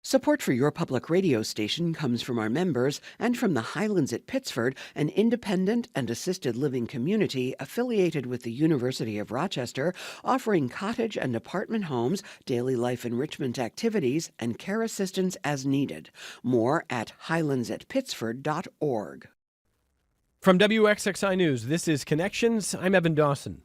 Support for your public radio station comes from our members and from the Highlands at Pittsford, an independent and assisted living community affiliated with the University of Rochester, offering cottage and apartment homes, daily life enrichment activities, and care assistance as needed. More at highlandsatpittsford.org. From WXXI News, this is Connections. I'm Evan Dawson.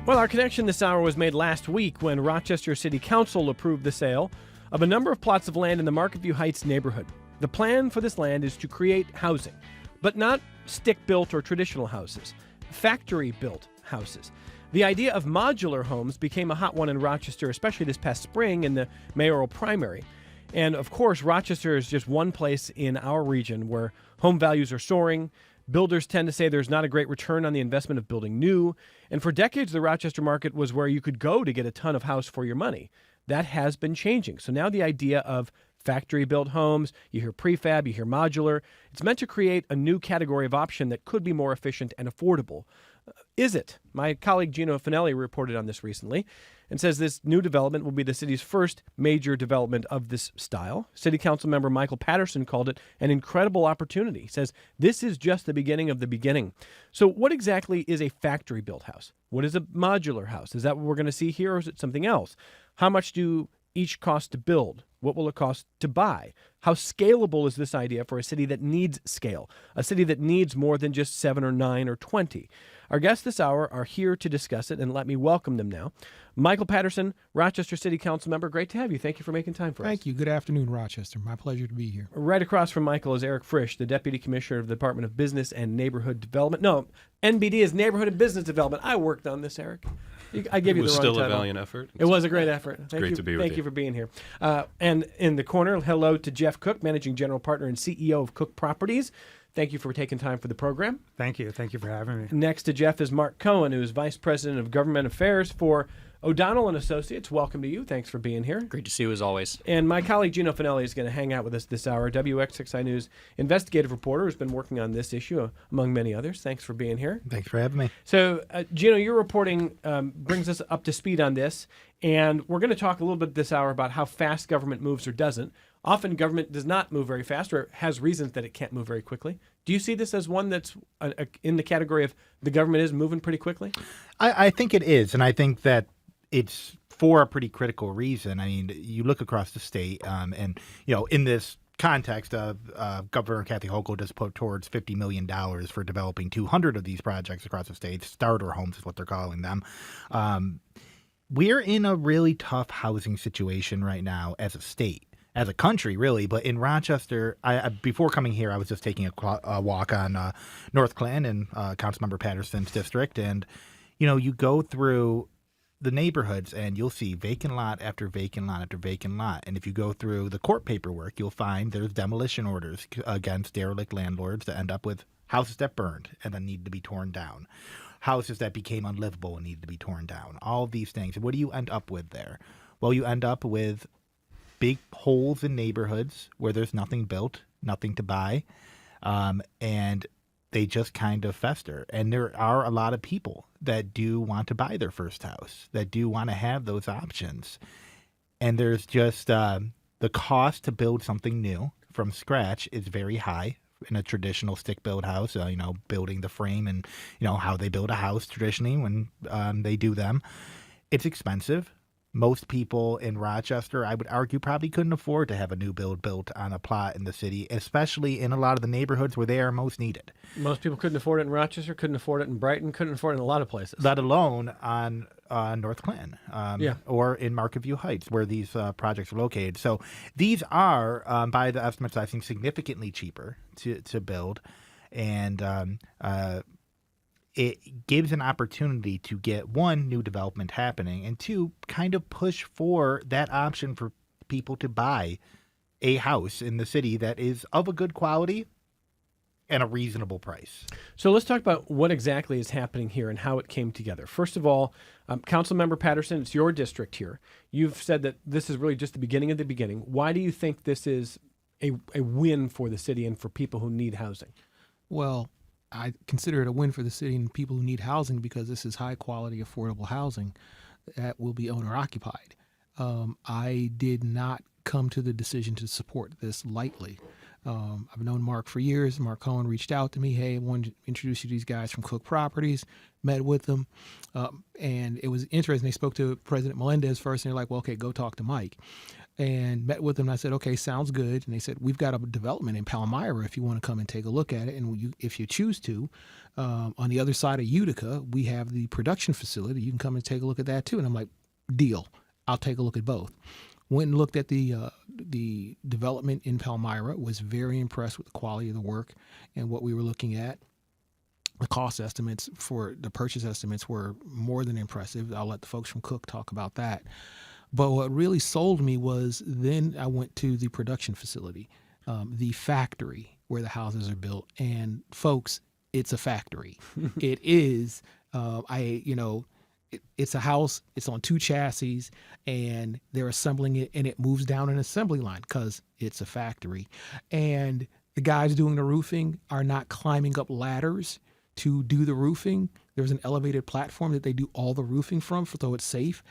Well, our connection this hour was made last week when Rochester City Council approved the sale of a number of plots of land in the Market View Heights neighborhood. The plan for this land is to create housing, but not stick-built or traditional houses, factory-built houses. The idea of modular homes became a hot one in Rochester, especially this past spring in the mayoral primary. And of course, Rochester is just one place in our region where home values are soaring. Builders tend to say there's not a great return on the investment of building new. And for decades, the Rochester market was where you could go to get a ton of house for your money. That has been changing. So now the idea of factory-built homes, you hear prefab, you hear modular, it's meant to create a new category of option that could be more efficient and affordable. Is it? My colleague Gino Finelli reported on this recently and says this new development will be the city's first major development of this style. City Council member Michael Patterson called it an incredible opportunity. He says this is just the beginning of the beginning. So what exactly is a factory-built house? What is a modular house? Is that what we're going to see here, or is it something else? How much do each cost to build? What will it cost to buy? How scalable is this idea for a city that needs scale, a city that needs more than just 7 or 9 or 20? Our guests this hour are here to discuss it, and let me welcome them now. Michael Patterson, Rochester City Council member, great to have you. Thank you for making time for us. Thank you. Good afternoon, Rochester. My pleasure to be here. Right across from Michael is Eric Frisch, the Deputy Commissioner of the Department of Business and Neighborhood Development. No, NBD is Neighborhood and Business Development. I worked on this, Eric. I gave you the wrong title. It was still a valiant effort. It was a great effort. Great to be with you. Thank you for being here. And in the corner, hello to Jeff Cook, Managing General Partner and CEO of Cook Properties. Thank you for taking time for the program. Thank you. Thank you for having me. Next to Jeff is Mark Cohen, who is Vice President of Government Affairs for O'Donnell and Associates. Welcome to you. Thanks for being here. Great to see you as always. And my colleague Gino Finelli is going to hang out with us this hour. WXXI News investigative reporter who's been working on this issue, among many others. Thanks for being here. Thanks for having me. So, Gino, your reporting brings us up to speed on this, and we're going to talk a little bit this hour about how fast government moves or doesn't. Often government does not move very fast or has reasons that it can't move very quickly. Do you see this as one that's in the category of the government is moving pretty quickly? I think it is, and I think that it's for a pretty critical reason. I mean, you look across the state, and, you know, in this context of Governor Kathy Hochul just put towards $50 million for developing 200 of these projects across the state. Starter homes is what they're calling them. We're in a really tough housing situation right now as a state. As a country, really, but in Rochester, before coming here, I was just taking a walk on North Clan in Councilmember Patterson's district, and you go through the neighborhoods and you'll see vacant lot after vacant lot after vacant lot, and if you go through the court paperwork, you'll find there's demolition orders against derelict landlords that end up with houses that burned and then need to be torn down, houses that became unlivable and needed to be torn down. All of these things. And what do you end up with there? Well, you end up with big holes in neighborhoods where there's nothing built, nothing to buy, and they just kind of fester. And there are a lot of people that do want to buy their first house, that do want to have those options. And there's just the cost to build something new from scratch is very high in a traditional stick-built house, building the frame and, how they build a house traditionally when they do them. It's expensive. Most people in Rochester, I would argue, probably couldn't afford to have a new build built on a plot in the city, especially in a lot of the neighborhoods where they are most needed. Most people couldn't afford it in Rochester, couldn't afford it in Brighton, couldn't afford it in a lot of places. Let alone on North Clan or in Market View Heights, where these projects are located. So these are, by the estimates, I think, significantly cheaper to build. And it gives an opportunity to get, one, new development happening, and two, kind of push for that option for people to buy a house in the city that is of a good quality and a reasonable price. So let's talk about what exactly is happening here and how it came together. First of all, Councilmember Patterson, it's your district here. You've said that this is really just the beginning of the beginning. Why do you think this is a win for the city and for people who need housing? Well, I consider it a win for the city and people who need housing because this is high quality, affordable housing that will be owner occupied. I did not come to the decision to support this lightly. I've known Mark for years. Mark Cohen reached out to me. Hey, I wanted to introduce you to these guys from Cook Properties. Met with them. And it was interesting. They spoke to President Melendez first, and they're like, well, okay, go talk to Mike. And met with them. And I said, okay, sounds good. And they said, we've got a development in Palmyra if you want to come and take a look at it. And if you choose to, on the other side of Utica, we have the production facility. You can come and take a look at that too. And I'm like, deal. I'll take a look at both. Went and looked at the development in Palmyra, was very impressed with the quality of the work and what we were looking at. The cost estimates for the purchase estimates were more than impressive. I'll let the folks from Cook talk about that. But what really sold me was then I went to the production facility, the factory where the houses are built. And folks, it's a factory. It is, it's a house, it's on 2 chassis, and they're assembling it, and it moves down an assembly line because it's a factory. And the guys doing the roofing are not climbing up ladders to do the roofing. There's an elevated platform that they do all the roofing from, so it's safe.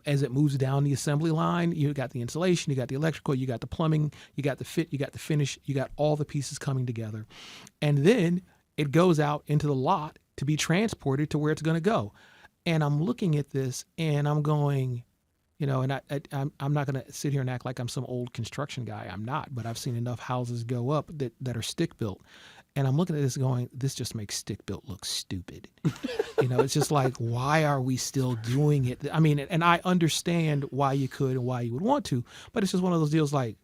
As it moves down the assembly line, you got the insulation, you got the electrical, you got the plumbing, you got the fit, you got the finish, you got all the pieces coming together. And then it goes out into the lot to be transported to where it's going to go. And I'm looking at this and I'm going, and I'm not going to sit here and act like I'm some old construction guy. I'm not, but I've seen enough houses go up that are stick built. And I'm looking at this going, this just makes stick built look stupid. It's just like, why are we still doing it? I mean, and I understand why you could and why you would want to, but it's just one of those deals like,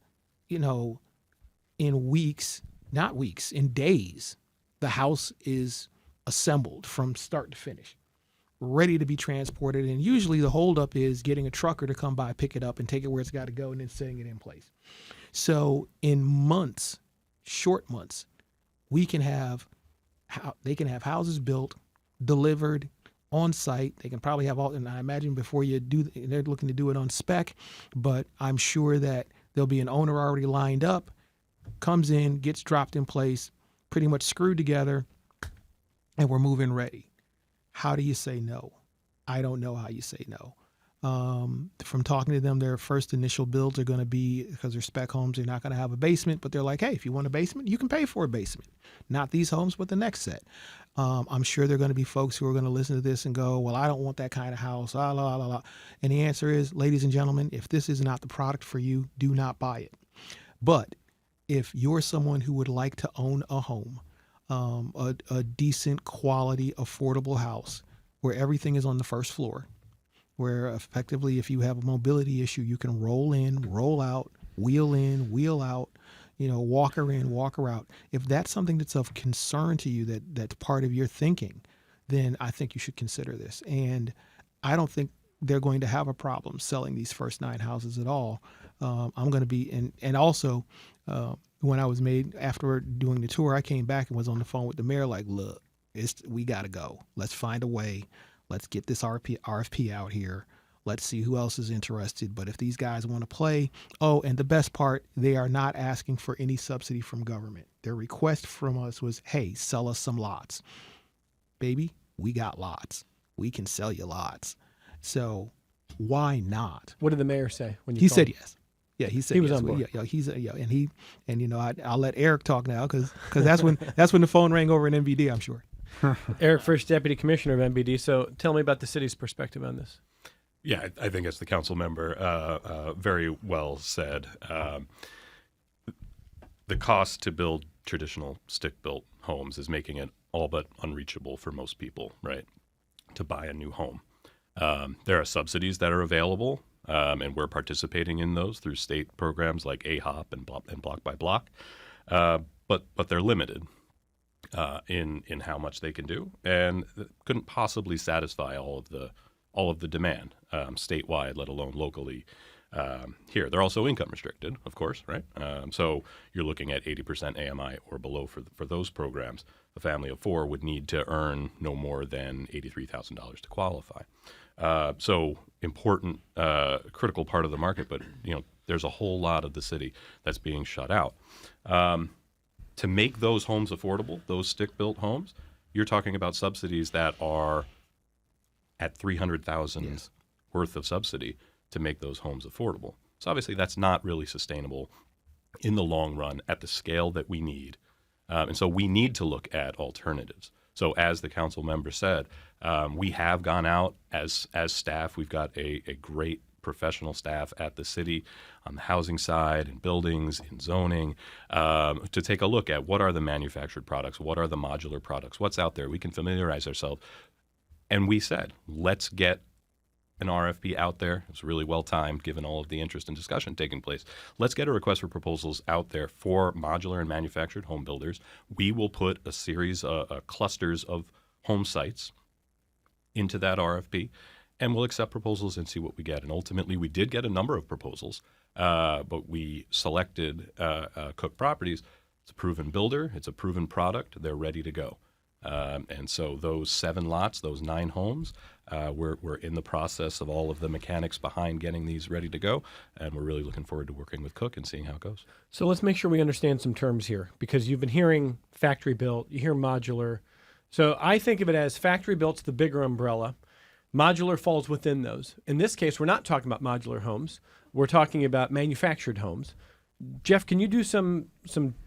in weeks, not weeks, in days, the house is assembled from start to finish, ready to be transported. And usually the holdup is getting a trucker to come by, pick it up and take it where it's got to go and then setting it in place. So in months, short months, they can have houses built, delivered on site. They can probably have all, and I imagine before you do, they're looking to do it on spec, but I'm sure that there'll be an owner already lined up, comes in, gets dropped in place, pretty much screwed together, and we're moving ready. How do you say no? I don't know how you say no. From talking to them, their first initial builds are going to be, because they're spec homes, they're not going to have a basement, but they're like, hey, if you want a basement, you can pay for a basement. Not these homes, but the next set. I'm sure there are going to be folks who are going to listen to this and go, well, I don't want that kind of house. La, la, la, la. And the answer is, ladies and gentlemen, if this is not the product for you, do not buy it. But if you're someone who would like to own a home, a decent quality, affordable house where everything is on the first floor, where effectively if you have a mobility issue, you can roll in, roll out, wheel in, wheel out, walker in, walker out. If that's something that's of concern to you, that's part of your thinking, then I think you should consider this. And I don't think they're going to have a problem selling these first 9 houses at all. I'm going to be, and also when I was after doing the tour, I came back and was on the phone with the mayor like, look, we got to go. Let's find a way. Let's get this RFP out here. Let's see who else is interested. But if these guys want to play, and the best part, they are not asking for any subsidy from government. Their request from us was, hey, sell us some lots. Baby, we got lots. We can sell you lots. So why not? What did the mayor say when you He called? said yes. Yeah, he said he was yes. on board. I'll let Eric talk now because that's when the phone rang over in MVD, I'm sure. Eric, first deputy commissioner of MBD. So tell me about the city's perspective on this. Yeah, I think as the council member very well said, the cost to build traditional stick-built homes is making it all but unreachable for most people, right, to buy a new home. There are subsidies that are available, and we're participating in those through state programs like AHOP and Block by Block, but they're limited in how much they can do, and couldn't possibly satisfy all of the demand statewide, let alone locally. Here, they're also income restricted, of course, right? So you're looking at 80% AMI or below for those programs. A family of 4 would need to earn no more than $83,000 to qualify. So important, critical part of the market, but there's a whole lot of the city that's being shut out. To make those homes affordable, those stick-built homes, you're talking about subsidies that are at $300,000 worth of subsidy to make those homes affordable. So obviously that's not really sustainable in the long run at the scale that we need. And so we need to look at alternatives. So as the council member said, we have gone out as staff. We've got a great professional staff at the city on the housing side, in buildings, in zoning, to take a look at what are the manufactured products, what are the modular products, what's out there. We can familiarize ourselves. And we said, let's get an RFP out there. It was really well timed given all of the interest and discussion taking place. Let's get a request for proposals out there for modular and manufactured home builders. We will put a series of clusters of home sites into that RFP, and we'll accept proposals and see what we get. And ultimately, we did get a number of proposals, but we selected Cook Properties. It's a proven builder. It's a proven product. They're ready to go. And so those 7 lots, those 9 homes, we're in the process of all of the mechanics behind getting these ready to go, and we're really looking forward to working with Cook and seeing how it goes. So let's make sure we understand some terms here, because you've been hearing factory built, you hear modular. So I think of it as factory built's the bigger umbrella. Modular falls within those. In this case, we're not talking about modular homes. We're talking about manufactured homes. Jeff, can you do some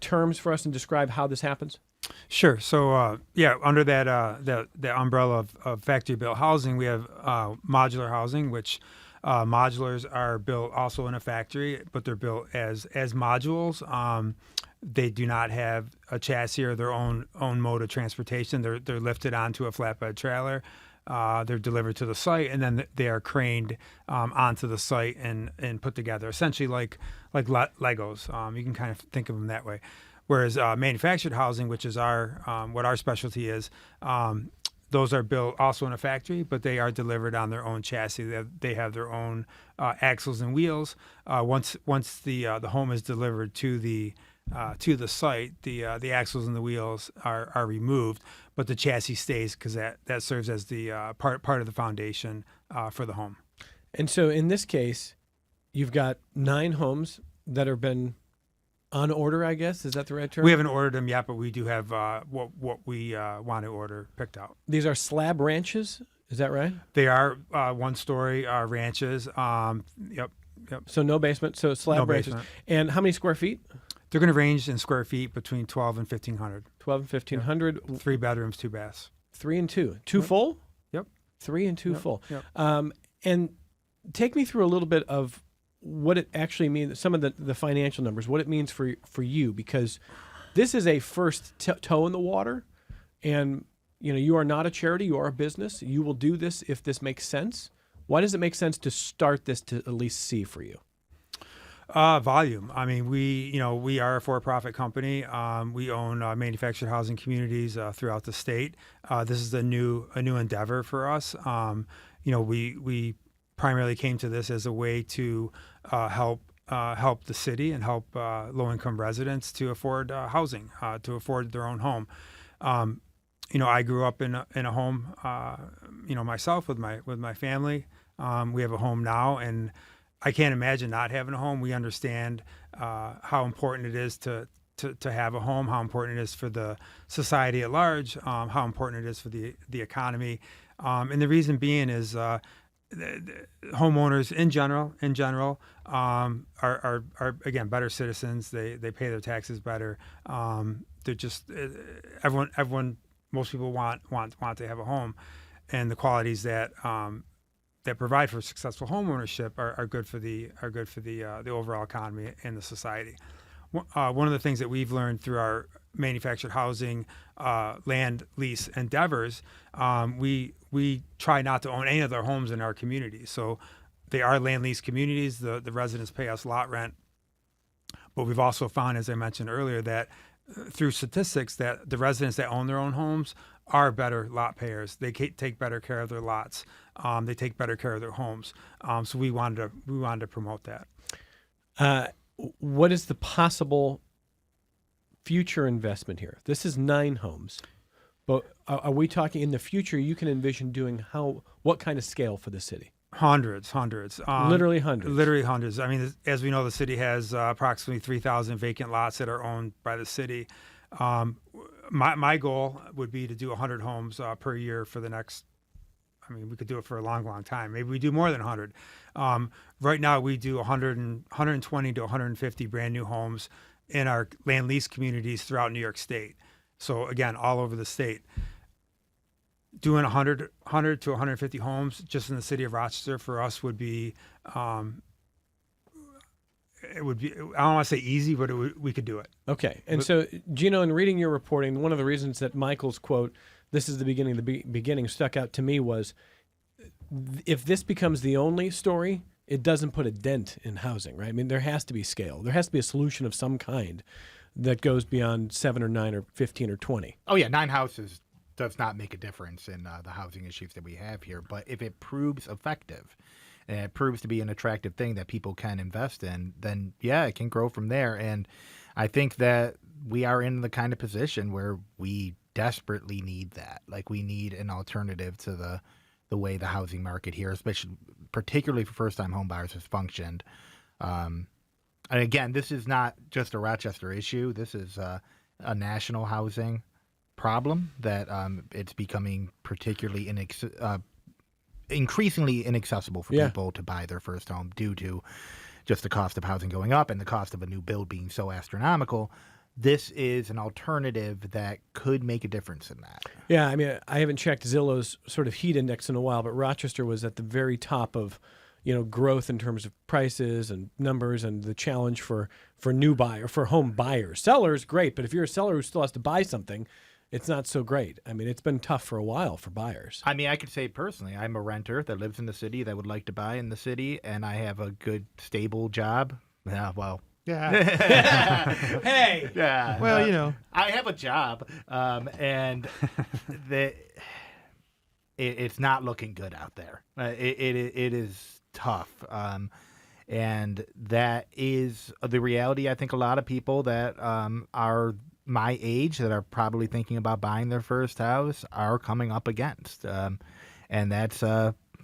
terms for us and describe how this happens? Sure. So, under that the umbrella of factory-built housing, we have modular housing, which modulars are built also in a factory, but they're built as modules. They do not have a chassis or their own mode of transportation. They're lifted onto a flatbed trailer. They're delivered to the site, and then they are craned onto the site and put together, essentially like Legos. You can kind of think of them that way. Whereas manufactured housing, which is what our specialty is, those are built also in a factory, but they are delivered on their own chassis. They have their own axles and wheels. Once the home is delivered to the site, the axles and the wheels are removed, but the chassis stays because that serves as the part of the foundation for the home. And so in this case, you've got 9 homes that have been on order, I guess. Is that the right term? We haven't ordered them yet, but we do have what we want to order picked out. These are slab ranches. Is that right? They are 1-story ranches. Yep. So no basement. So slab No ranches. basement. And how many square feet? They're going to range in square feet between 12 and 1,500. 12 and 1,500. 3 bedrooms, 2 baths. 3 and 2. 2 full? Yep. 3 and 2 Yep. full. Yep. And take me through a little bit of what it actually means, some of the financial numbers, what it means for you, because this is a first toe in the water, and you are not a charity, you are a business. You will do this if this makes sense. Why does it make sense to start this to at least see for you? Volume. I mean, we are a for-profit company. We own manufactured housing communities throughout the state. This is a new endeavor for us. We primarily came to this as a way to help the city and help low-income residents to afford housing, to afford their own home. I grew up in a home, myself with my family. We have a home now, and I can't imagine not having a home. We understand how important it is to have a home, how important it is for the society at large, how important it is for the economy, and the reason being is the homeowners in general are again better citizens. They pay their taxes better. They're just everyone. Most people want to have a home, and the qualities that provide for successful home ownership are good for the overall economy and the society. One of the things that we've learned through our manufactured housing land lease endeavors, we try not to own any of their homes in our communities. So they are land lease communities. The residents pay us lot rent. But we've also found, as I mentioned earlier, that through statistics that the residents that own their own homes are better lot payers. They take better care of their lots. They take better care of their homes. So we wanted to promote that. What is the possible future investment here? This is 9 homes, but are we talking in the future? You can envision doing what kind of scale for the city? Hundreds. Literally hundreds. Literally hundreds. I mean, as we know, the city has approximately 3,000 vacant lots that are owned by the city. My goal would be to do 100 homes per year for the next I mean, we could do it for a long, long time. Maybe we do more than 100. Right now, we do 120 to 150 brand new homes in our land lease communities throughout New York State. So again, all over the state. Doing 100 to 150 homes just in the city of Rochester for us would be, it would be, I don't want to say easy, but we could do it. Okay. And so, Gino, in reading your reporting, one of the reasons that Michael's quote, "This is the beginning, beginning," stuck out to me was, if this becomes the only story, it doesn't put a dent in housing, right? I mean, there has to be scale. There has to be a solution of some kind that goes beyond 7 or 9 or 15 or 20. Oh yeah, 9 houses does not make a difference in the housing issues that we have here. But if it proves effective and it proves to be an attractive thing that people can invest in, then yeah, it can grow from there. And I think that we are in the kind of position where we desperately need that. Like, we need an alternative to the way the housing market here, especially particularly for first-time home buyers, has functioned. And again, this is not just a Rochester issue. This is a national housing problem that it's becoming particularly increasingly inaccessible for people to buy their first home due to just the cost of housing going up and the cost of a new build being so astronomical. This is an alternative that could make a difference in that. Yeah, I mean, I haven't checked Zillow's sort of heat index in a while, but Rochester was at the very top of, growth in terms of prices and numbers, and the challenge for new buyer, for home buyers. Sellers, great, but if you're a seller who still has to buy something, it's not so great. I mean, it's been tough for a while for buyers. I mean, I could say personally, I'm a renter that lives in the city that would like to buy in the city, and I have a good, stable job. Yeah, well. Yeah. Hey. Yeah. Well, I have a job, and it's not looking good out there. It is tough, and that is the reality. I think a lot of people that are my age that are probably thinking about buying their first house are coming up against, and that's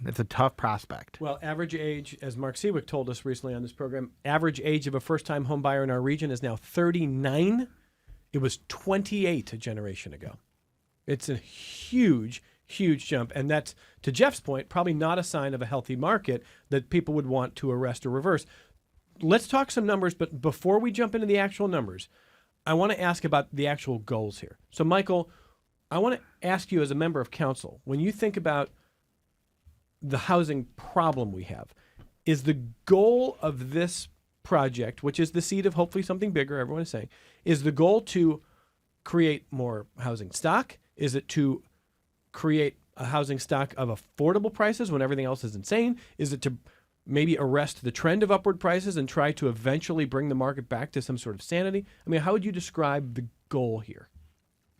it's a tough prospect. Well, average age, as Mark Seawick told us recently on this program, average age of a first-time home buyer in our region is now 39. It was 28 a generation ago. It's a huge, huge jump. And that's, to Jeff's point, probably not a sign of a healthy market that people would want to arrest or reverse. Let's talk some numbers, but before we jump into the actual numbers, I want to ask about the actual goals here. So, Michael, I want to ask you as a member of council, when you think about the housing problem we have, is the goal of this project, which is the seed of hopefully something bigger, everyone is saying, is the goal to create more housing stock? Is it to create a housing stock of affordable prices when everything else is insane? Is it to maybe arrest the trend of upward prices and try to eventually bring the market back to some sort of sanity? I mean, how would you describe the goal here?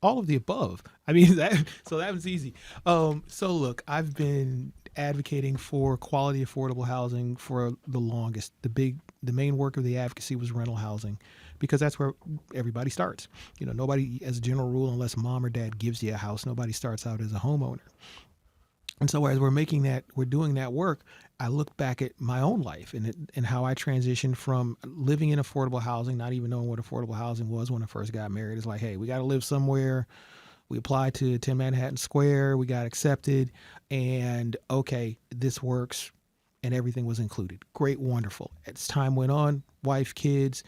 All of the above. I mean, that was easy. So look, I've been advocating for quality, affordable housing for the longest. The main work of the advocacy was rental housing, because that's where everybody starts. Nobody, as a general rule, unless mom or dad gives you a house, nobody starts out as a homeowner. And so as we're doing that work, I look back at my own life and how I transitioned from living in affordable housing, not even knowing what affordable housing was when I first got married. It's like, hey, we got to live somewhere. We applied to 10 Manhattan Square. We got accepted. And okay, this works. And everything was included. Great, wonderful. As time went on, wife, kids,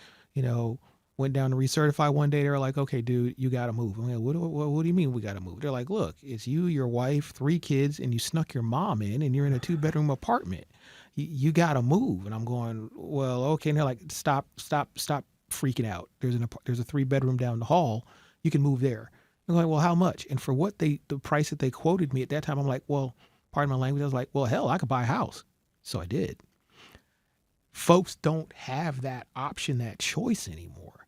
went down to recertify one day. They were like, okay, dude, you got to move. I'm like, what do you mean we got to move? They're like, look, it's you, your wife, 3 kids, and you snuck your mom in, and you're in a 2-bedroom apartment. You got to move. And I'm going, well, okay. And they're like, stop freaking out. There's a 3-bedroom down the hall. You can move there. I'm like, well, how much? And for the price that they quoted me at that time, I'm like, well, pardon my language. I was like, well, hell, I could buy a house. So I did. Folks don't have that option, that choice anymore.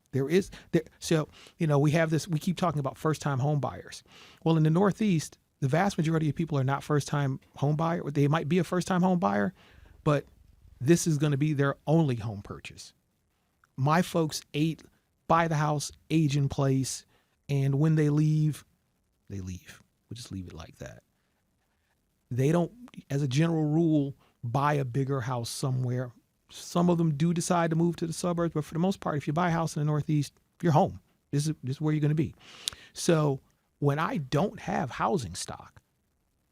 So, we have this, we keep talking about first-time home buyers. Well, in the Northeast, the vast majority of people are not first-time home buyer. They might be a first-time home buyer, but this is going to be their only home purchase. My folks buy the house, age in place, and when they leave, they leave. We'll just leave it like that. They don't, as a general rule, buy a bigger house somewhere. Some of them do decide to move to the suburbs, but for the most part, if you buy a house in the Northeast, you're home. This is where you're going to be. So when I don't have housing stock,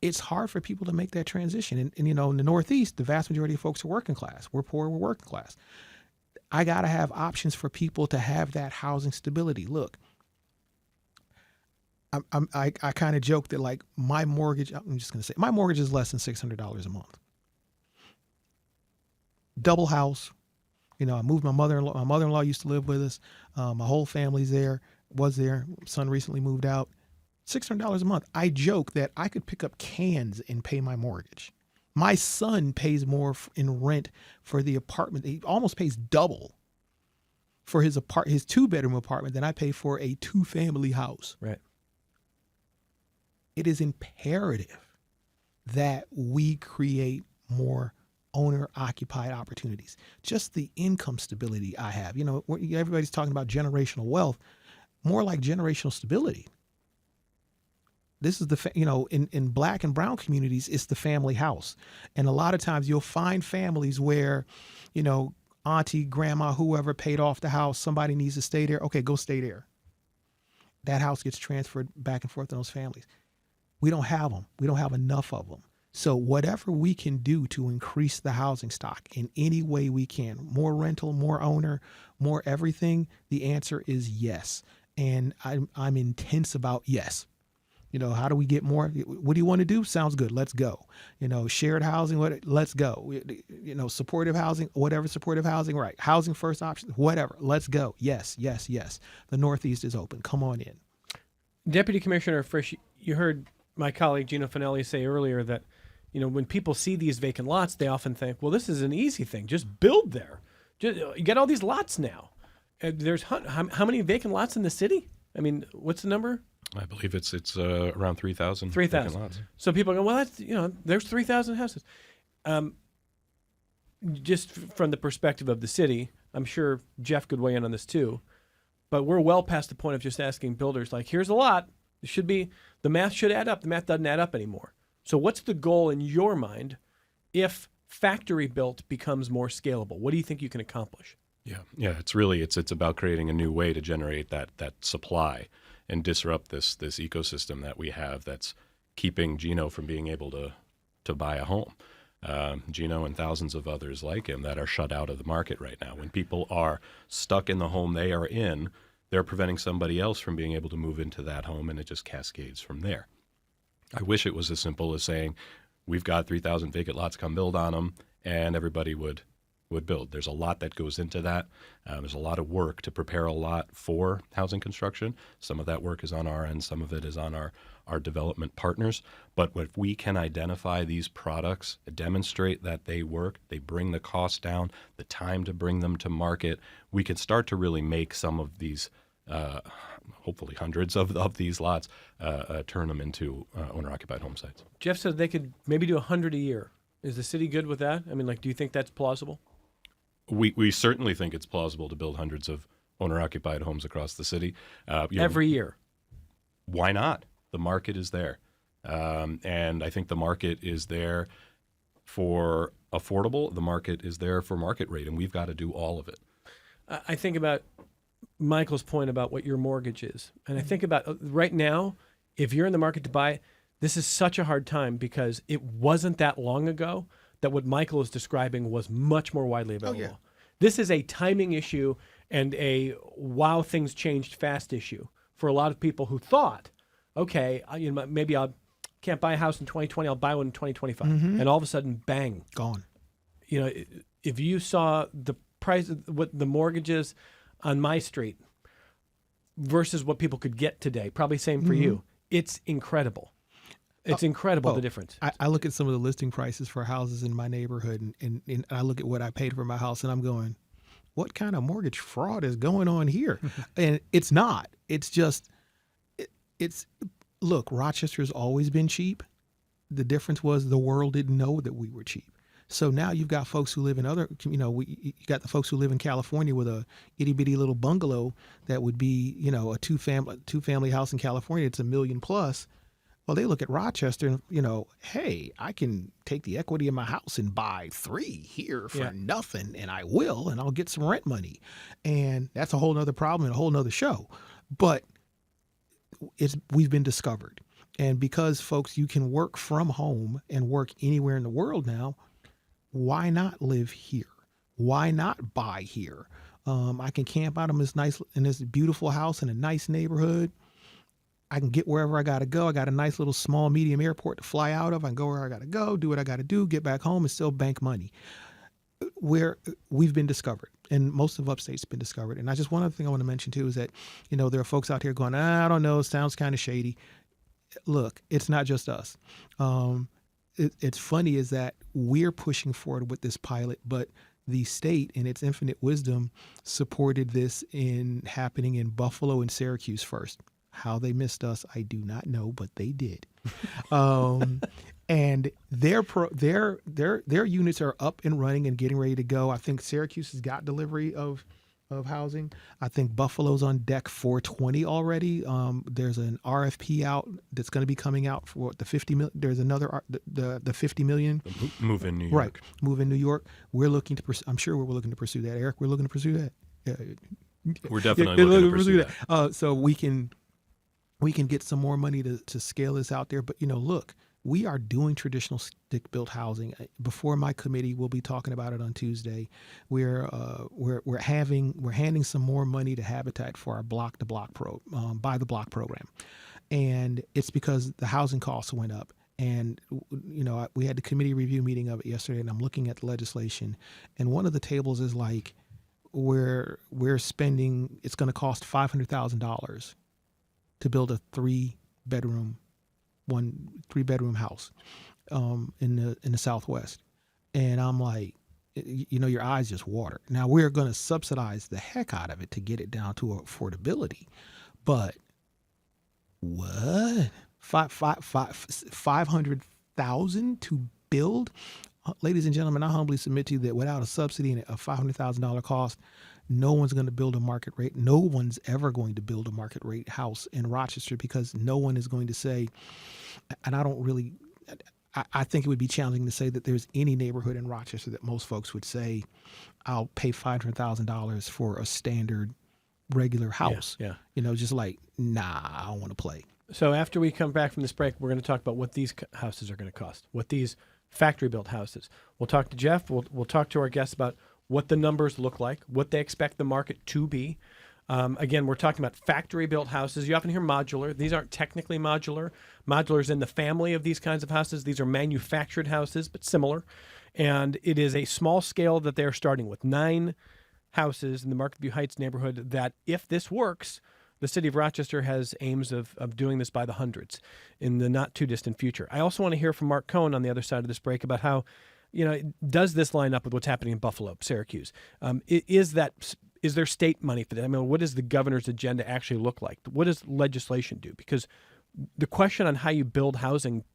it's hard for people to make that transition. And you know, in the Northeast, the vast majority of folks are working class. We're poor, we're working class. I got to have options for people to have that housing stability. Look, I kind of joke that like my mortgage, I'm just going to say my mortgage is less than $600 a month. Double house. You know, I moved my mother-in-law. My mother-in-law used to live with us. My whole family's there, was there. Son recently moved out. $600 a month. I joke that I could pick up cans and pay my mortgage. My son pays more in rent for the apartment. He almost pays double for his 2-bedroom apartment than I pay for a 2-family house. Right. It is imperative that we create more owner-occupied opportunities. Just the income stability I have. You know, everybody's talking about generational wealth, more like generational stability. This is in Black and brown communities, it's the family house. And a lot of times you'll find families where, you know, auntie, grandma, whoever paid off the house, somebody needs to stay there. Okay, go stay there. That house gets transferred back and forth to those families. We don't have them. We don't have enough of them. So whatever we can do to increase the housing stock in any way we can, more rental, more owner, more everything, the answer is yes. And I'm intense about yes. You know, how do we get more? What do you want to do? Sounds good. Let's go. You know, shared housing, let's go. You know, supportive housing, whatever supportive housing, right. Housing first option, whatever. Let's go. Yes, yes, yes. The Northeast is open. Come on in. Deputy Commissioner Frisch, you heard my colleague Gino Finelli say earlier that, you know, when people see these vacant lots, they often think, well, this is an easy thing. Just build there. You get all these lots now. There's how many vacant lots in the city? I mean, what's the number? I believe it's around 3,000. 3,000 lots. So people go, well, that's, you know, there's 3,000 houses. Just from the perspective of the city, I'm sure Jeff could weigh in on this too, but we're well past the point of just asking builders, like, here's a lot. It should be, the math should add up. The math doesn't add up anymore. So what's the goal in your mind if factory built becomes more scalable? What do you think you can accomplish? Yeah. It's about creating a new way to generate that supply and disrupt this ecosystem that we have that's keeping Gino from being able to buy a home. Gino and thousands of others like him that are shut out of the market right now. When people are stuck in the home they are in, they're preventing somebody else from being able to move into that home, and it just cascades from there. I wish it was as simple as saying, we've got 3,000 vacant lots, come build on them, and everybody would build. There's a lot that goes into that. There's a lot of work to prepare a lot for housing construction. Some of that work is on our end. Some of it is on our development partners. But if we can identify these products, demonstrate that they work, they bring the cost down, the time to bring them to market, we can start to really make some of these, hopefully hundreds of these lots, turn them into owner-occupied home sites. Jeff said they could maybe do 100 a year. Is the city good with that? I mean, like, do you think that's plausible? We certainly think it's plausible to build hundreds of owner-occupied homes across the city. Every year. Why not? The market is there. And I think the market is there for affordable. The market is there for market rate, and we've got to do all of it. I think about Michael's point about what your mortgage is. And I think about right now, if you're in the market to buy, this is such a hard time because it wasn't that long ago that what Michael is describing was much more widely available. Oh, yeah. This is a timing issue and a wow, things changed fast issue for a lot of people who thought, okay, maybe I can't buy a house in 2020, I'll buy one in 2025. Mm-hmm. And all of a sudden, bang. Gone. You know, if you saw the price, what the mortgages on my street versus what people could get today, probably same for you, it's incredible. It's incredible, the difference. I look at some of the listing prices for houses in my neighborhood, and I look at what I paid for my house, and I'm going, what kind of mortgage fraud is going on here? And it's not. It's just, look, Rochester's always been cheap. The difference was the world didn't know that we were cheap. So now you've got folks who live in you got the folks who live in California with a itty bitty little bungalow that would be, a two family house in California. It's $1 million plus. Well, they look at Rochester and, hey, I can take the equity in my house and buy 3 here for nothing, and I will, and I'll get some rent money. And that's a whole nother problem and a whole nother show. But we've been discovered. And because, folks, you can work from home and work anywhere in the world now, why not live here? Why not buy here? I can camp out in this beautiful house in a nice neighborhood. I can get wherever I got to go. I got a nice little small medium airport to fly out of. I can go where I got to go, do what I got to do, get back home and still bank money. Where we've been discovered, and most of upstate's been discovered. And one other thing I want to mention too is that, there are folks out here going, I don't know, it sounds kind of shady. Look, it's not just us. It's funny is that we're pushing forward with this pilot, but the state in its infinite wisdom supported this in happening in Buffalo and Syracuse first. How they missed us, I do not know, but they did. And their units are up and running and getting ready to go. I think Syracuse has got delivery of housing. I think Buffalo's on deck 420 already. There's an RFP out that's going to be coming out for the 50 million. There's another the 50 million. Move in New York. Right, move in New York. We're looking to. I'm sure we're looking to pursue that. Eric, we're looking to pursue that. We're definitely looking to pursue that. So we can get some more money to scale this out there. But look, we are doing traditional stick-built housing. Before my committee, we'll be talking about it on Tuesday. We're handing some more money to Habitat for our buy the block program, and it's because the housing costs went up. And we had the committee review meeting of it yesterday, and I'm looking at the legislation, and one of the tables is like we're spending. It's going to cost $500,000 to build a three-bedroom house in the Southwest. And I'm like, your eyes just water. Now we're going to subsidize the heck out of it to get it down to affordability. But what? $500,000 to build? Ladies and gentlemen, I humbly submit to you that without a subsidy and a $500,000 cost, no one's going to build a market rate. No one's ever going to build a market rate house in Rochester, because no one is going to say, and I think it would be challenging to say that there's any neighborhood in Rochester that most folks would say, I'll pay $500,000 for a standard regular house. Yeah. Just like, nah, I don't want to play. So after we come back from this break, we're going to talk about what these houses are going to cost, what these factory-built houses. We'll talk to Jeff. We'll talk to our guests about what the numbers look like, what they expect the market to be. Again, we're talking about factory-built houses. You often hear modular. These aren't technically modular. Modular is in the family of these kinds of houses. These are manufactured houses, but similar. And it is a small scale that they're starting with. 9 houses in the Market View Heights neighborhood that, if this works, the city of Rochester has aims of doing this by the hundreds in the not-too-distant future. I also want to hear from Mark Cohen on the other side of this break about how, does this line up with what's happening in Buffalo, Syracuse? Is there state money for that? I mean, what does the governor's agenda actually look like? What does legislation do? Because the question on how you build housing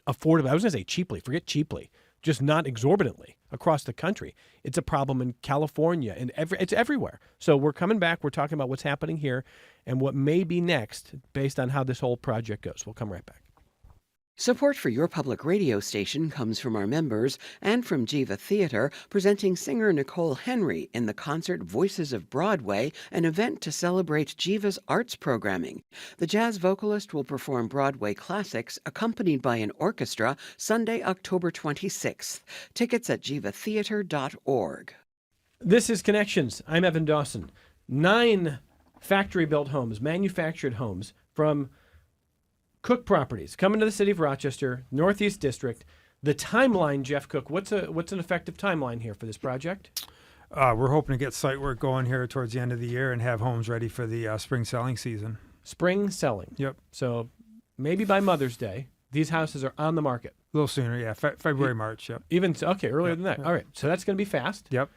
affordably, I was going to say cheaply, forget cheaply, just not exorbitantly across the country. It's a problem in California and it's everywhere. So we're coming back. We're talking about what's happening here and what may be next based on how this whole project goes. We'll come right back. Support for your public radio station comes from our members and from Jiva Theater, presenting singer Nicole Henry in the concert Voices of Broadway, an event to celebrate Jiva's arts programming. The jazz vocalist will perform Broadway classics accompanied by an orchestra Sunday, October 26th. Tickets at jivatheater.org. This is Connections. I'm Evan Dawson. 9 factory-built homes, manufactured homes from Cook Properties coming to the city of Rochester, Northeast District. The timeline, Jeff Cook, what's an effective timeline here for this project? We're hoping to get site work going here towards the end of the year and have homes ready for the spring selling season. Spring selling. Yep. So maybe by Mother's Day, these houses are on the market. A little sooner, yeah. February, March, yep. Earlier than that. All right, so that's going to be fast. Yep.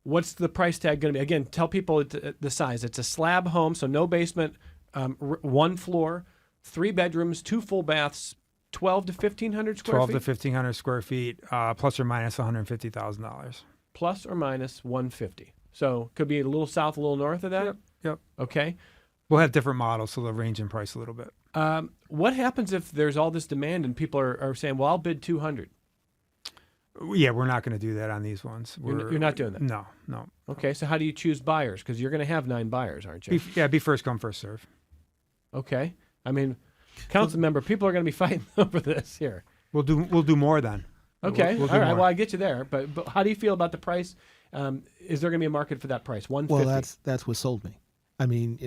What's the price tag going to be? Again, tell people the size. It's a slab home, so no basement, 1 floor, 3 bedrooms, 2 full baths, 12 to 1,500 square 12 feet? to 1,500 square feet, plus or minus $150,000. Plus or minus 150. So could be a little south, a little north of that? Yep. Okay. We'll have different models, so they'll range in price a little bit. What happens if there's all this demand and people are saying, well, I'll bid 200? Yeah, we're not going to do that on these ones. You're not doing that? No. Okay, so how do you choose buyers? Because you're going to have 9 buyers, aren't you? Be first come, first serve. Okay. I mean, Council member, people are going to be fighting over this here. We'll do more then. Okay, We'll do all right. more. Well, I get you there, but how do you feel about the price? Is there going to be a market for that price? $150. Well, that's what sold me. I mean,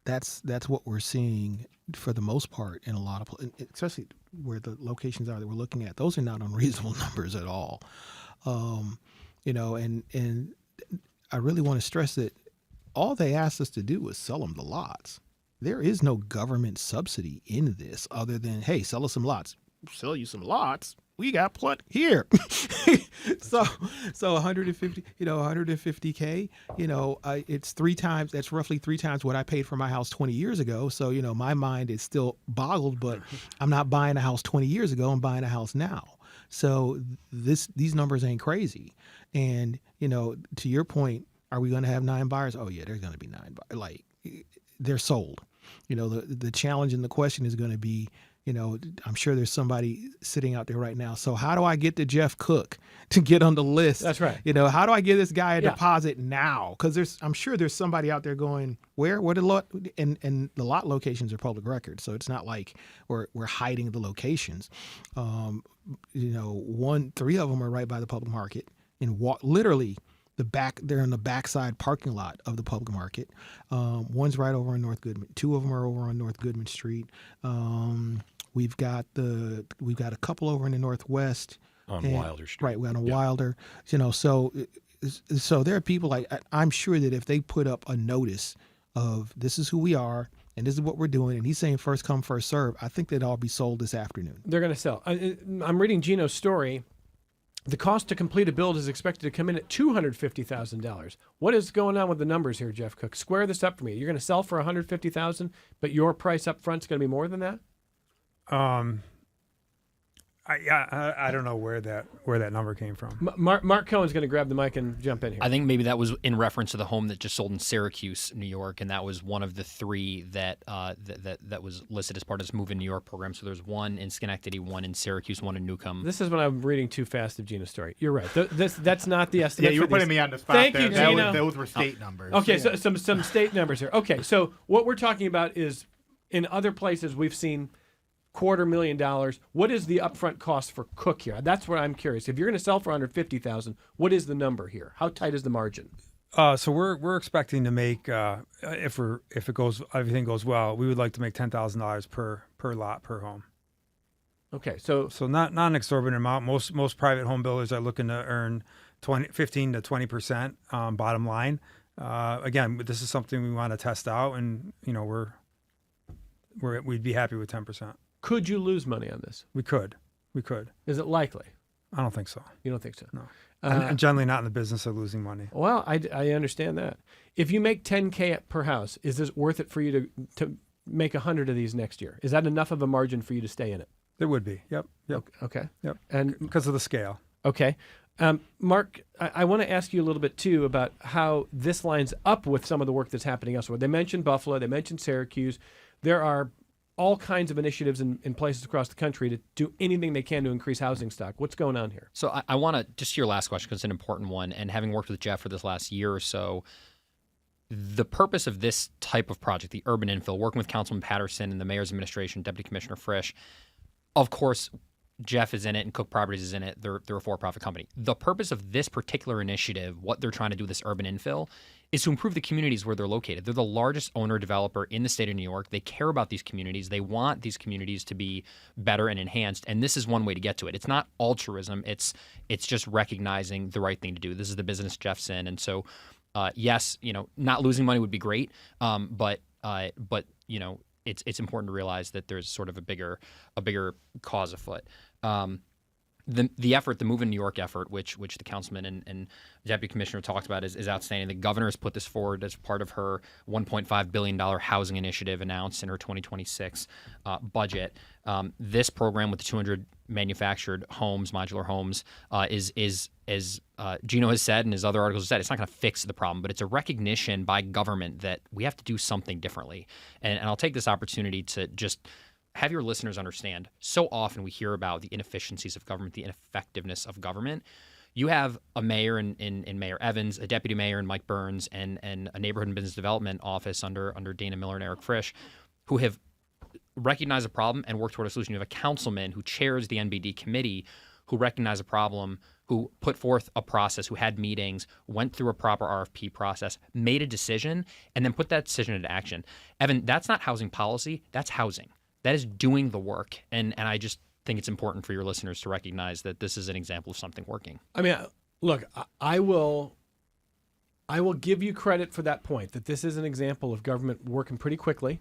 that's what we're seeing for the most part in a lot of, especially where the locations are that we're looking at. Those are not unreasonable numbers at all. And I really want to stress that all they asked us to do was sell them the lots. There is no government subsidy in this other than, hey, sell us some lots. Sell you some lots. We got plenty here. So 150, 150K, it's 3 times, that's roughly 3 times what I paid for my house 20 years ago. So, my mind is still boggled, but I'm not buying a house 20 years ago. I'm buying a house now. So these numbers ain't crazy. And, to your point, are we going to have 9 buyers? Oh yeah, there's going to be 9 buyers. Like, they're sold. The challenge and the question is going to be, I'm sure there's somebody sitting out there right now. So how do I get to Jeff Cook to get on the list? That's right. How do I give this guy a Yeah. deposit now? Because I'm sure there's somebody out there going, where the lot, and the lot locations are public records. So it's not like we're hiding the locations. 3 of them are right by the public market, and literally they're in the backside parking lot of the public market. One's right over on North Goodman. 2 of them are over on North Goodman Street. We've got a couple over in the Northwest On Wilder Street. Right, we're on Wilder. So there are people I'm sure that if they put up a notice of this is who we are and this is what we're doing, and he's saying first come first serve, I think they'd all be sold this afternoon. They're going to sell. I'm reading Gino's story. The cost to complete a build is expected to come in at $250,000. What is going on with the numbers here, Jeff Cook? Square this up for me. You're going to sell for $150,000, but your price up front is going to be more than that? I don't know where that number came from. Mark Cohen's going to grab the mic and jump in here. I think maybe that was in reference to the home that just sold in Syracuse, New York, and that was one of the 3 that was listed as part of this Move in New York program. So there's 1 in Schenectady, 1 in Syracuse, 1 in Newcomb. This is when I'm reading too fast of Gina's story. You're right. That's not the estimate. Yeah, you were for these. putting me on the spot Thank there. you, Gina. Those were state numbers. Okay, so some state numbers here. Okay, so what we're talking about is in other places we've seen $250,000. What is the upfront cost for Cook here? That's what I'm curious. If you're going to sell for $150,000, what is the number here? How tight is the margin? So we're expecting to make if everything goes well, we would like to make $10,000 per lot per home. Okay, so not an exorbitant amount. Most private home builders are looking to earn 15 to 20% bottom line. Again, this is something we want to test out, and we'd be happy with 10%. could you lose money on this? We could. Is it likely? I don't think so. You don't think so? No. I'm generally not in the business of losing money. Well, I understand that. If you make $10K per house, is this worth it for you to make 100 of these next year? Is that enough of a margin for you to stay in it? There would be. Yep. Okay. Yep. And because of the scale. okay. Mark, I want to ask you a little bit, too, about how this lines up with some of the work that's happening elsewhere. They mentioned Buffalo. They mentioned Syracuse. There are all kinds of initiatives in places across the country to do anything they can to increase housing stock. What's going on here? So I want to just your last question because it's an important one. And having worked with Jeff for this last year or so, the purpose of this type of project, the urban infill, working with Councilman Patterson and the mayor's administration, Deputy Commissioner Frisch, of course, Jeff is in it and Cook Properties is in it. They're a for-profit company. The purpose of this particular initiative, what they're trying to do with this urban infill, is to improve the communities where they're located. They're the largest owner-developer in the state of New York. They care about these communities. They want these communities to be better and enhanced, and this is one way to get to it. It's not altruism. It's just recognizing the right thing to do. This is the business Jeff's in, and so yes, not losing money would be great, but it's important to realize that there's sort of a bigger cause afoot. The effort, the Move in New York effort, which the councilman and deputy commissioner talked about, is outstanding. The governor has put this forward as part of her $1.5 billion housing initiative announced in her 2026 budget. This program with the 200 manufactured homes, modular homes, is as Gino has said and his other articles have said, it's not going to fix the problem, but it's a recognition by government that we have to do something differently. And I'll take this opportunity to just have your listeners understand. So often we hear about the inefficiencies of government, the ineffectiveness of government. You have a mayor in Mayor Evans, a deputy mayor in Mike Burns, and a neighborhood and business development office under Dana Miller and Eric Frisch, who have recognize a problem and work toward a solution. You have a councilman who chairs the NBD committee who recognized a problem, who put forth a process, who had meetings, went through a proper RFP process, made a decision, and then put that decision into action. Evan, that's not housing policy. That's housing. That is doing the work. And I just think it's important for your listeners to recognize that this is an example of something working. I mean, look, I will give you credit for that point, that this is an example of government working pretty quickly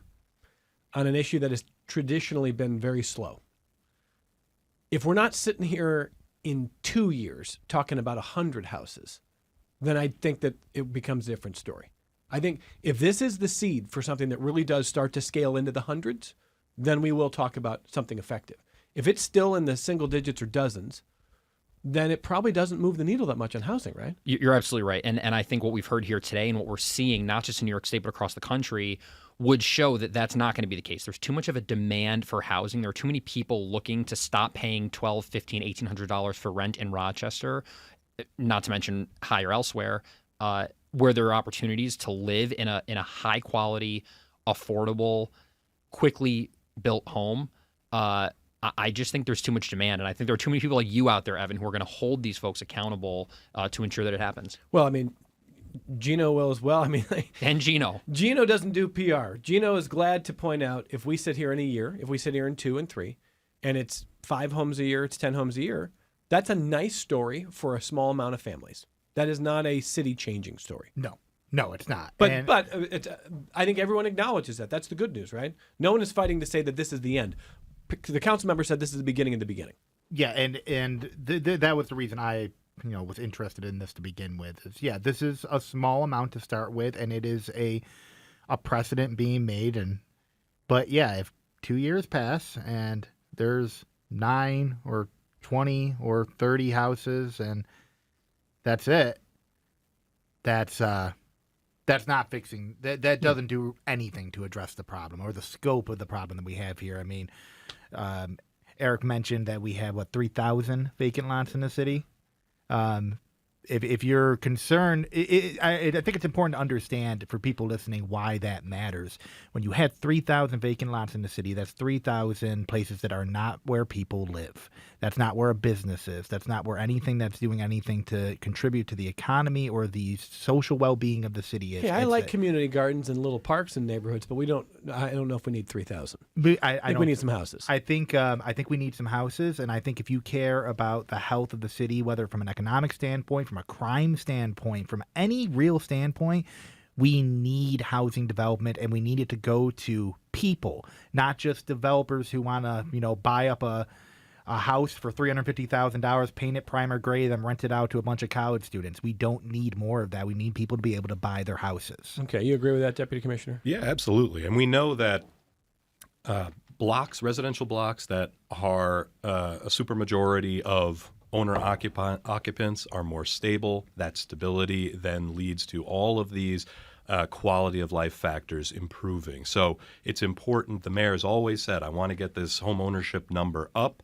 on an issue that has traditionally been very slow. If we're not sitting here in 2 years talking about 100 houses, then I think that it becomes a different story. I think if this is the seed for something that really does start to scale into the hundreds, then we will talk about something effective. If it's still in the single digits or dozens, then it probably doesn't move the needle that much on housing, right? You're absolutely right. And I think what we've heard here today and what we're seeing, not just in New York State, but across the country, would show that that's not going to be the case. There's too much of a demand for housing. There are too many people looking to stop paying $1,200, $1,500, $1,800 for rent in Rochester, not to mention higher elsewhere, where there are opportunities to live in a high quality, affordable, quickly built home. I just think there's too much demand, and I think there are too many people like you out there, Evan, who are going to hold these folks accountable to ensure that it happens. Well, I mean, Gino will as well. I mean, And Gino doesn't do PR. Gino is glad to point out if we sit here in a year, if we sit here in 2 and 3, and it's 5 homes a year, it's 10 homes a year, that's a nice story for a small amount of families. That is not a city-changing story. No, it's not. But And- it's, I think everyone acknowledges that. That's the good news, right? No one is fighting to say that this is the end. The council member said this is the beginning of the beginning. Yeah, and that was the reason I was interested in this to begin with. This is a small amount to start with, and it is a precedent being made. But if 2 years pass and there's 9 or 20 or 30 houses and that's it, that's not fixing that doesn't do anything to address the problem or the scope of the problem that we have here. I mean, Eric mentioned that we have 3,000 vacant lots in the city. If you're concerned, I think it's important to understand for people listening why that matters. When you have 3,000 vacant lots in the city, that's 3,000 places that are not where people live. That's not where a business is. That's not where anything that's doing anything to contribute to the economy or the social well-being of the city is. Yeah, I like community gardens and little parks in neighborhoods, but I don't know if we need 3,000. I think we need some houses. I think we need some houses, and I think if you care about the health of the city, whether from an economic standpoint, from a crime standpoint, from any real standpoint, we need housing development, and we need it to go to people, not just developers who want to, buy up a house for $350,000, paint it primer gray, then rent it out to a bunch of college students. We don't need more of that. We need people to be able to buy their houses. Okay, you agree with that, Deputy Commissioner? Yeah, absolutely. And we know that residential blocks that are a supermajority of owner-occupants are more stable. That stability then leads to all of these quality of life factors improving. So it's important. The mayor has always said, I want to get this home ownership number up.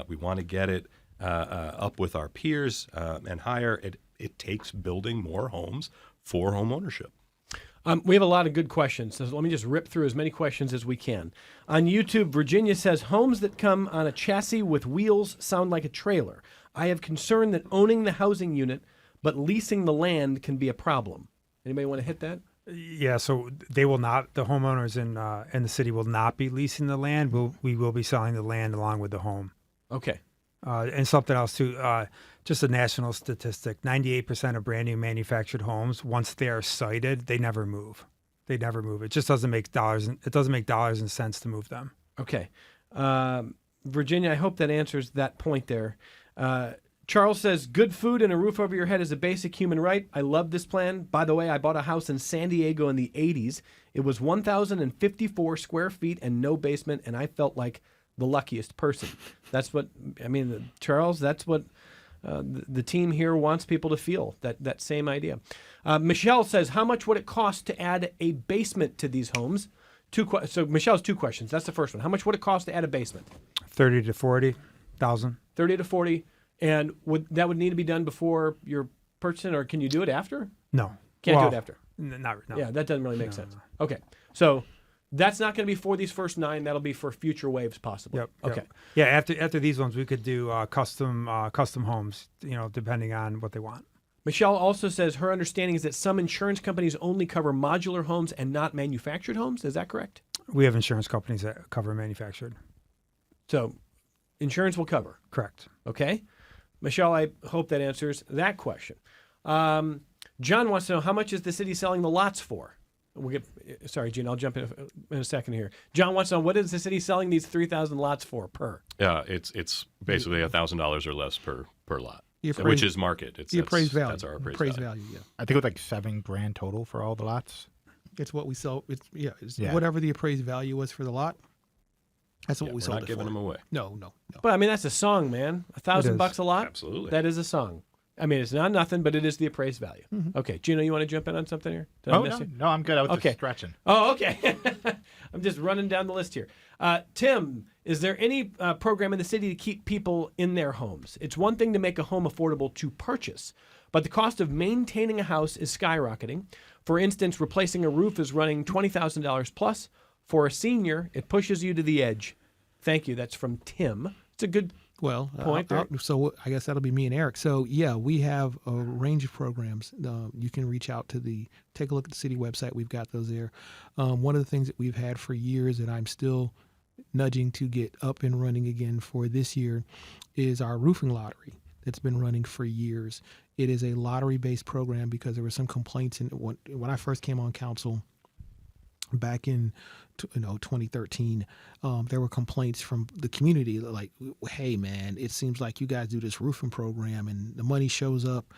We want to get it up with our peers and higher. It takes building more homes for home ownership. We have a lot of good questions, so let me just rip through as many questions as we can. On YouTube, Virginia says, homes that come on a chassis with wheels sound like a trailer. I have concern that owning the housing unit but leasing the land can be a problem. Anybody want to hit that? Yeah, so they will not. The homeowners in the city will not be leasing the land. We will be selling the land along with the home. Okay. And something else too. Just a national statistic: 98% of brand new manufactured homes, once they are sited, they never move. They never move. It just doesn't make dollars. It doesn't make dollars and cents to move them. Okay. Virginia, I hope that answers that point there. Charles says, good food and a roof over your head is a basic human right. I love this plan. By the way, I bought a house in San Diego in the 80s. It was 1,054 square feet and no basement, and I felt like the luckiest person. That's what, Charles, that's what the team here wants people to feel, that same idea. Michelle says, how much would it cost to add a basement to these homes? So Michelle's 2 questions. That's the first one. How much would it cost to add a basement? 30 to 40,000. 30 to 40. And would need to be done before you're purchasing, or can you do it after? No. Can't do it after. No. Yeah, that doesn't really make sense. Okay. So That's not going to be for these first 9. That'll be for future waves, possibly. Yep. Okay. Yep. Yeah. After these ones, we could do custom homes. Depending on what they want. Michelle also says her understanding is that some insurance companies only cover modular homes and not manufactured homes. Is that correct? We have insurance companies that cover manufactured. So insurance will cover. Correct. Okay. Michelle, I hope that answers that question. John wants to know, how much is the city selling the lots for? Sorry, Gene, I'll jump in a second here. John wants to know, what is the city selling these 3,000 lots for per? Yeah, it's basically $1,000 or less per lot, The which is market. the appraised value. That's our appraised value. value. Yeah, I think it was like $7,000 total for all the lots. it's what we sell. It's Yeah. whatever the appraised value was for the lot. That's what Yeah, we we're sold not it giving for. them away. No. But I mean, that's a song, man. $1,000 a lot? Absolutely. That is a song. I mean, it's not nothing, but it is the appraised value. Okay. Gino, you want to jump in on something here? Did I miss you? No, I'm good. I was Okay. just stretching. Oh, okay. I'm just running down the list here. Tim, is there any program in the city to keep people in their homes? It's one thing to make a home affordable to purchase, but the cost of maintaining a house is skyrocketing. For instance, replacing a roof is running $20,000 plus. For a senior, it pushes you to the edge. Thank you. That's from Tim. It's a good point there. So I guess that'll be me and Eric. So yeah, we have a range of programs. You can reach out to take a look at the city website. We've got those there. One of the things that we've had for years that I'm still nudging to get up and running again for this year is our roofing lottery that's been running for years. It is a lottery-based program because there were some complaints when I first came on council back in 2013. There were complaints from the community like, hey man, it seems like you guys do this roofing program and the money shows up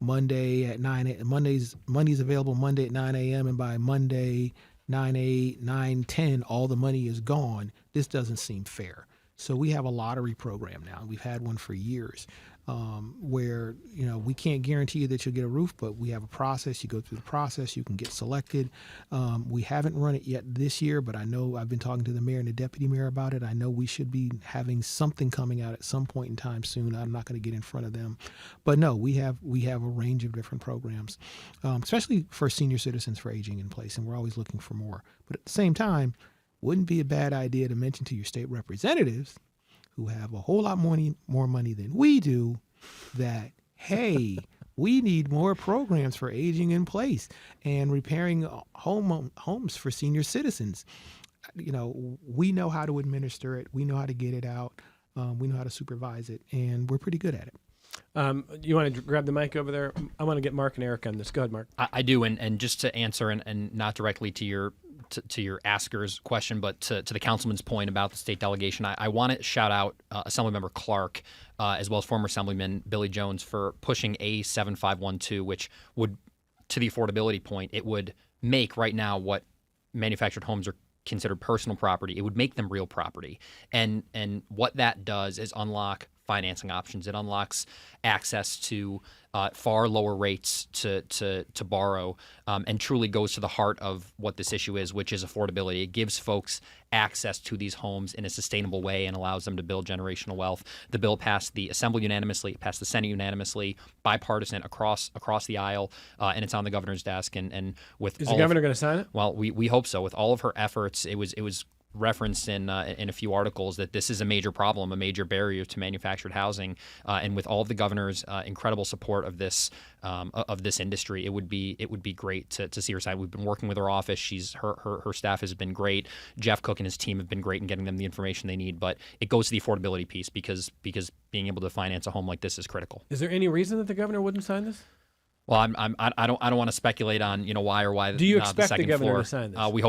Monday at 9 money's available Monday at 9 a.m. and by Monday 9:10 all the money is gone. This doesn't seem fair. So we have a lottery program now. We've had one for years where, we can't guarantee you that you'll get a roof, but we have a process. You go through the process. You can get selected. We haven't run it yet this year, but I know I've been talking to the mayor and the deputy mayor about it. I know we should be having something coming out at some point in time soon. I'm not going to get in front of them. But no, we have a range of different programs, especially for senior citizens for aging in place, and we're always looking for more. But at the same time, wouldn't be a bad idea to mention to your state representatives who have a whole lot more money than we do that, hey, we need more programs for aging in place and repairing homes for senior citizens. We know how to administer it. We know how to get it out. We know how to supervise it, and we're pretty good at it. You want to grab the mic over there? I want to get Mark and Eric on this. Go ahead, Mark. I do, and just to answer, and not directly to your asker's question, but to the councilman's point about the state delegation, I want to shout out Assemblymember Clark, as well as former Assemblyman Billy Jones, for pushing A7512, which would, to the affordability point, it would make right now what manufactured homes are considered personal property. It would make them real property, and what that does is unlock financing options. It unlocks access to far lower rates to borrow, and truly goes to the heart of what this issue is, which is affordability. It gives folks access to these homes in a sustainable way and allows them to build generational wealth. The bill passed the Assembly unanimously, it passed the Senate unanimously, bipartisan across the aisle, and it's on the governor's desk. And with Is the governor going to sign it? Well, we hope so. With all of her efforts, it was referenced in a few articles that this is a major problem, a major barrier to manufactured housing, and with all of the governor's incredible support of this industry, it would be great to see her side. We've been working with her office. Her staff has been great. Jeff Cook and his team have been great in getting them the information they need. But it goes to the affordability piece because being able to finance a home like this is critical. Is there any reason that the governor wouldn't sign this? Well, I don't want to speculate on why or why. Do you expect the second the governor floor. to sign this? We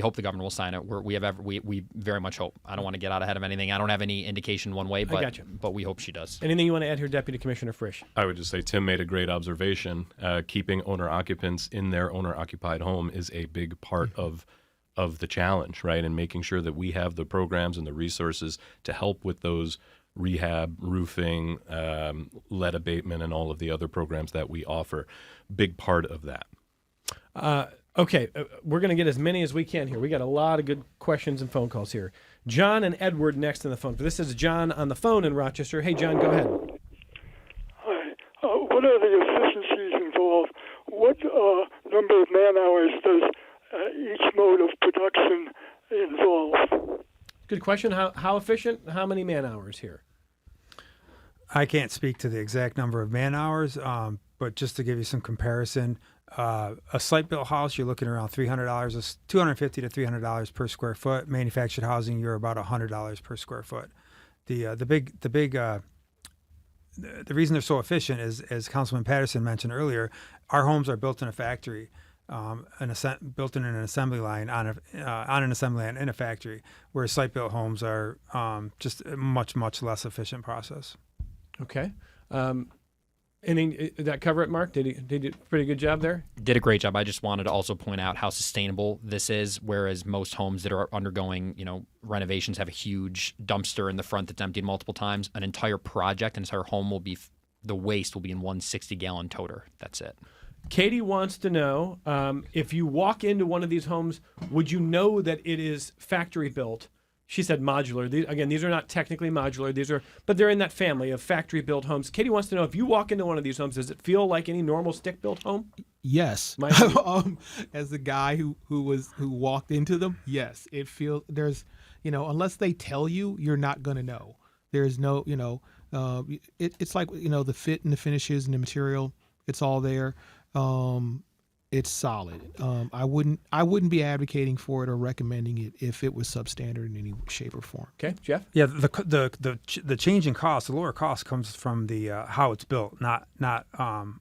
hope the governor will sign it. We very much hope. I don't want to get out ahead of anything. I don't have any indication one way, but gotcha. but we hope she does. Anything you want to add here, Deputy Commissioner Frisch? I would just say Tim made a great observation. Keeping owner occupants in their owner occupied home is a big part of the challenge, right? And making sure that we have the programs and the resources to help with those rehab, roofing, lead abatement, and all of the other programs that we offer. Big part of that. Okay, we're going to get as many as we can here. We got a lot of good questions and phone calls here. John and Edward next on the phone. This is John on the phone in Rochester. Hey, John, go ahead. Hi. What are the efficiencies involved? What number of man hours does each mode of production involves? Good question. How efficient? How many man hours here? I can't speak to the exact number of man hours, but just to give you some comparison, a site built house, you're looking around $300, $250 to $300 per square foot. Manufactured housing, you're about $100 per square foot. The reason they're so efficient is, as Councilman Patterson mentioned earlier, our homes are built in a factory, built in an assembly line on an assembly line in a factory, whereas site built homes are just a much less efficient process. Okay. Did that cover it, Mark? Did he do a pretty good job there? Did a great job. I just wanted to also point out how sustainable this is, whereas most homes that are undergoing, renovations have a huge dumpster in the front that's emptied multiple times. An entire home will be, the waste will be in one 60-gallon toter. That's it. Katie wants to know, if you walk into one of these homes, would you know that it is factory built? She said modular. These are not technically modular. But they're in that family of factory-built homes. Katie wants to know, if you walk into one of these homes, does it feel like any normal stick-built home? Yes. As the guy who walked into them, yes, it feels there's, unless they tell you, you're not gonna know. There's no, it's like the fit and the finishes and the material, it's all there. It's solid. I wouldn't be advocating for it or recommending it if it was substandard in any shape or form. Okay, Jeff? Yeah, the change in cost, the lower cost comes from the how it's built, not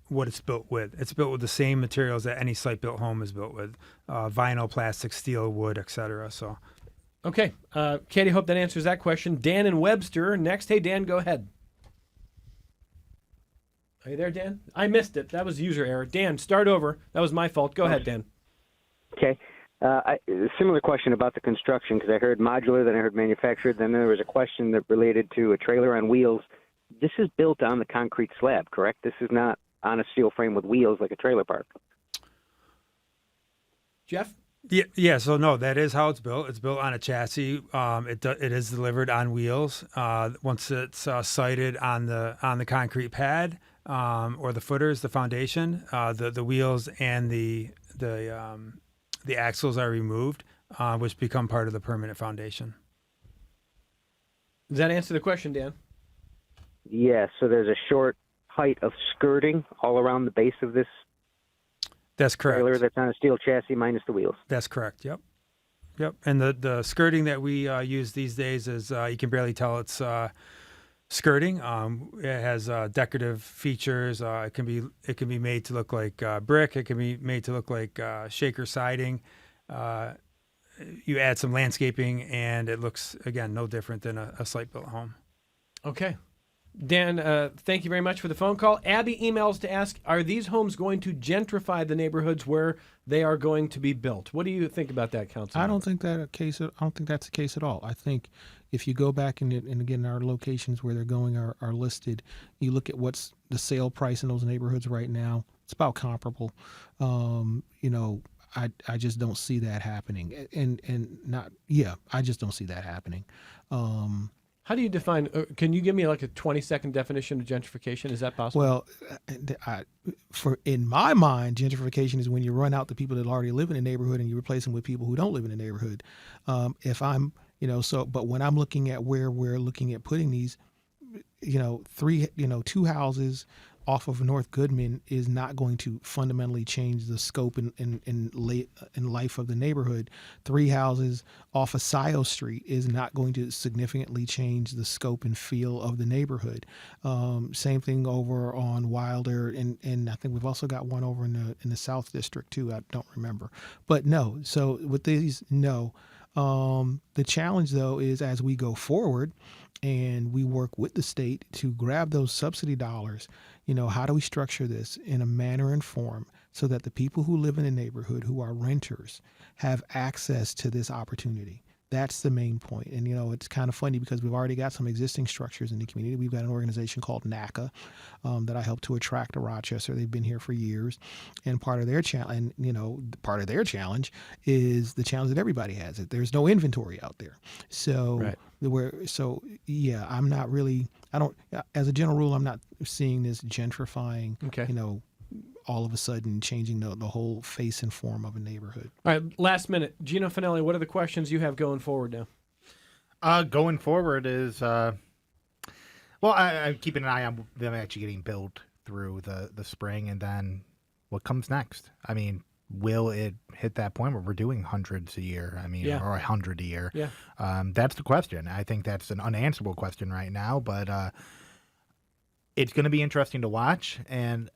what it's built with. It's built with the same materials that any site-built home is built with: vinyl, plastic, steel, wood, etc. So, okay, Katie, hope that answers that question. Dan and Webster next. Hey, Dan, go ahead. Are you there, Dan? I missed it. That was user error. Dan, start over. That was my fault. Go ahead, Dan. Okay. Similar question about the construction, because I heard modular, then I heard manufactured, then there was a question that related to a trailer on wheels. This is built on the concrete slab, correct? This is not on a steel frame with wheels like a trailer park. Jeff? Yeah. So no, that is how it's built. It's built on a chassis. It is delivered on wheels. Once it's sited on the concrete pad, or the footers, the foundation, the wheels and the axles are removed, which become part of the permanent foundation. Does that answer the question, Dan? Yes. So there's a short height of skirting all around the base of this. That's correct. Trailer that's on a steel chassis minus the wheels. That's correct. Yep. And the skirting that we use these days is you can barely tell it's skirting. It has decorative features. It can be made to look like brick. It can be made to look like shaker siding. You add some landscaping, and it looks, again, no different than a site-built home. Okay. Dan, thank you very much for the phone call. Abby emails to ask, are these homes going to gentrify the neighborhoods where they are going to be built? What do you think about that, Councilman? I don't think that's the case at all. I think if you go back and again, our locations where they're going are listed, you look at what's the sale price in those neighborhoods right now, it's about comparable. I just don't see that happening. I just don't see that happening. How do you define, can you give me like a 20-second definition of gentrification? Is that possible? Well, in my mind, gentrification is when you run out the people that already live in the neighborhood and you replace them with people who don't live in the neighborhood. But when I'm looking at where we're looking at putting these, two houses off of North Goodman is not going to fundamentally change the scope and life of the neighborhood. 3 houses off of Scioto Street is not going to significantly change the scope and feel of the neighborhood. Same thing over on Wilder, and I think we've also got one over in the South District too. I don't remember, but no. So with these, no. The challenge though is as we go forward and we work with the state to grab those subsidy dollars, how do we structure this in a manner and form so that the people who live in the neighborhood who are renters have access to this opportunity? That's the main point. And, it's kind of funny because we've already got some existing structures in the community. We've got an organization called NACA that I helped to attract to Rochester. They've been here for years. And part of their challenge, is the challenge that everybody has. There's no inventory out there. So, right. I'm not really, as a general rule, I'm not seeing this gentrifying, okay. all of a sudden changing the whole face and form of a neighborhood. All right, last minute. Gino Finelli, what are the questions you have going forward now? Going forward is, I'm keeping an eye on them actually getting built through the spring, and then what comes next. I mean, will it hit that point where we're doing hundreds a year? I mean, Yeah. or 100 a year? Yeah. That's the question. I think that's an unanswerable question right now, but it's going to be interesting to watch. And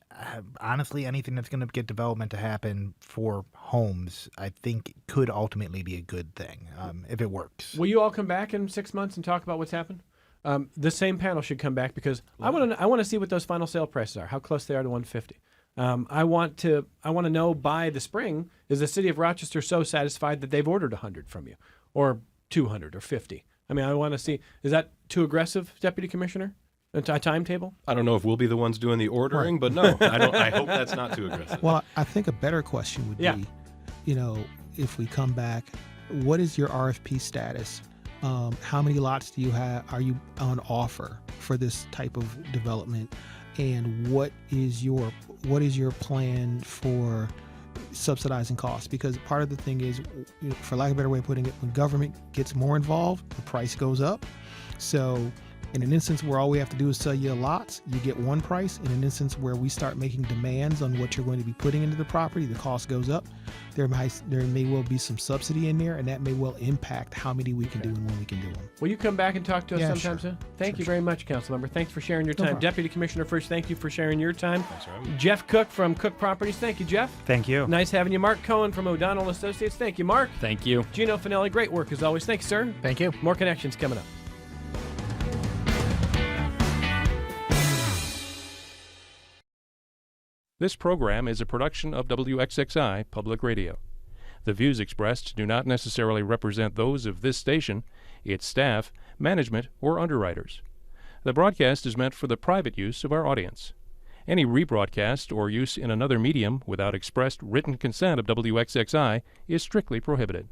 honestly, anything that's going to get development to happen for homes, I think could ultimately be a good thing if it works. Will you all come back in 6 months and talk about what's happened? The same panel should come back because I want to see what those final sale prices are, how close they are to 150. I want to know by the spring, is the city of Rochester so satisfied that they've ordered 100 from you, or 200 or 50? I mean, I want to see, is that too aggressive, Deputy Commissioner? A timetable? I don't know if we'll be the ones doing the ordering, but no, I hope that's not too aggressive. Well, I think a better question would be, if we come back, what is your RFP status? How many lots do you have? Are you on offer for this type of development? And what is your plan for subsidizing costs? Because part of the thing is, for lack of a better way of putting it, when government gets more involved, the price goes up. So in an instance where all we have to do is sell you lots, you get one price. In an instance where we start making demands on what you're going to be putting into the property, the cost goes up. There may well be some subsidy in there, and that may well impact how many we can do and when we can do them. Will you come back and talk to us Yeah, sometime sure. soon? Thank you very much, Councilmember. Thanks for sharing your time. problem. Deputy Commissioner Frisch, thank you for sharing your time. Thanks for having me. Jeff Cook from Cook Properties, thank you, Jeff. Thank you. Nice having you. Mark Cohen from O'Donnell Associates, thank you, Mark. Thank you. Gino Finelli, great work as always. Thanks, sir. Thank you. More connections coming up. This program is a production of WXXI Public Radio. The views expressed do not necessarily represent those of this station, its staff, management, or underwriters. The broadcast is meant for the private use of our audience. Any rebroadcast or use in another medium without expressed written consent of WXXI is strictly prohibited.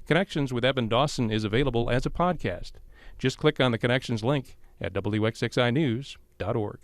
Connections with Evan Dawson is available as a podcast. Just click on the Connections link at WXXInews.org.